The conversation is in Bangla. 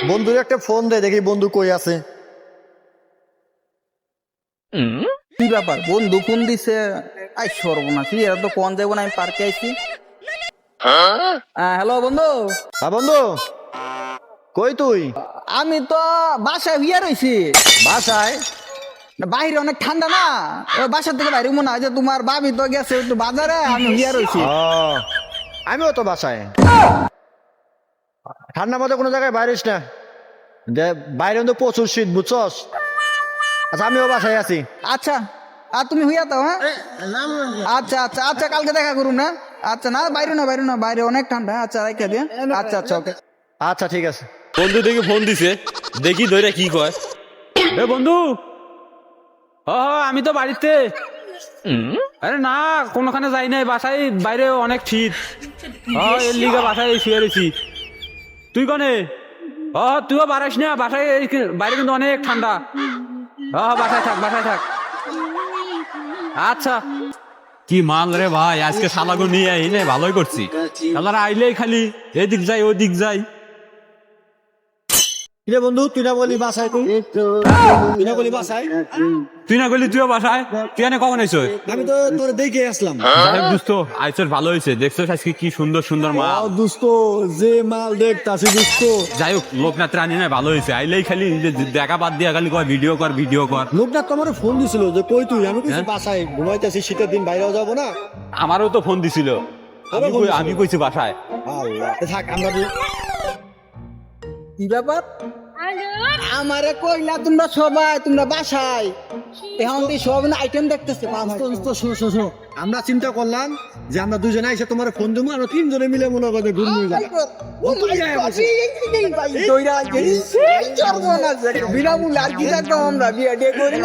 বন্ধুর একটা ফোন দে, দেখি বন্ধু কই আছে। কি ব্যাপার, বন্ধু ফোন দিছে? আই সর্বনাশ, এরা তো কোন যাবো না, আমি পার্কে আইছি। হ্যালো বন্ধু। হ্যাঁ বন্ধু, কই তুই? আমি তো বাসায় হইয়া রইছি। বাসায়? না, বাইরে অনেক ঠান্ডা না, ওই বাসার থেকে বাইরে মনে হয় যে তোমার ভাবি তো গেছে একটু বাজারে, আমি হইয়া রইছি। আমিও তো বাসায়। ঠান্ডা মধ্যে কোনো জায়গায় বাইরিস না, বাইরে তো প্রচুর শীত, বুঝছস? আচ্ছা আমিও বাসায় আছি। আচ্ছা, আর তুমি হইয়া তো? হ্যাঁ, আচ্ছা আচ্ছা আচ্ছা, কালকে দেখা করুন না। আচ্ছা, না বাইরে না, বাইরে না, বাইরে অনেক ঠান্ডা। আচ্ছা রেখে দিয়ে। আচ্ছা আচ্ছা, ওকে। আচ্ছা ঠিক আছে। বন্ধু দেখি ফোন দিছে, দেখি ধরে কি কয়। এ বন্ধু, আমি তো বাড়িতে। আরে না, কোনখানে যাই নাই, বাসায় বাইরে অনেক শীত। এর লিগা বাসায় শুয়ে রয়েছি। তুই কনে? তুইও বাড়াইস না, বাসায় বাইরে কিন্তু অনেক ঠান্ডা। বাসায় থাক, বাসায় থাক। আচ্ছা। কি মাল রে ভাই, আজকে শালাগো নিয়ে আই নে, ভালোই করছি। শালারা আইলেই খালি এদিক যাই ওদিক যাই। কিরে বন্ধু, তুই না বলি বাসায়? তুই না বলি বাসায়? তুই না গেলি, তুইও বাসায়? তুই এনে কখন আইস? আমি তো তোর দেখে আসলাম। দোস্ত আইসর, ভালো হয়েছে। দেখছো আজকে কি সুন্দর সুন্দর মাল। দোস্ত, যে মাল দেখতাছি দোস্ত। যাই হোক, লোকনাথ রানী না, ভালো হয়েছে। আইলেই খালি দেখা বাদ দিয়া খালি কয় ভিডিও কর, ভিডিও কর। লোকটা তো আমার ফোন দিছিল যে কই তুই, আমি কইছি বাসায় ঘুমাইতেছি, শীতের দিন বাইরেও যাবো না। আমারও তো ফোন দিছিল, আমি কইছি বাসায়। আল্লাহ, থাক আমরা কি ব্যাপার? আমারে কইলা তোমরা সবাই, তোমরা বাসায় এখন তুই সব আইটেম দেখতেছে। শোনো, আমরা চিন্তা করলাম যে আমরা দুজনে এসে তোমার ফোন দেবো, আমরা তিনজনে মিলে মনে করবে বিনামূল্যে আর কি দেখতাম আমরা, বিয়ে করি।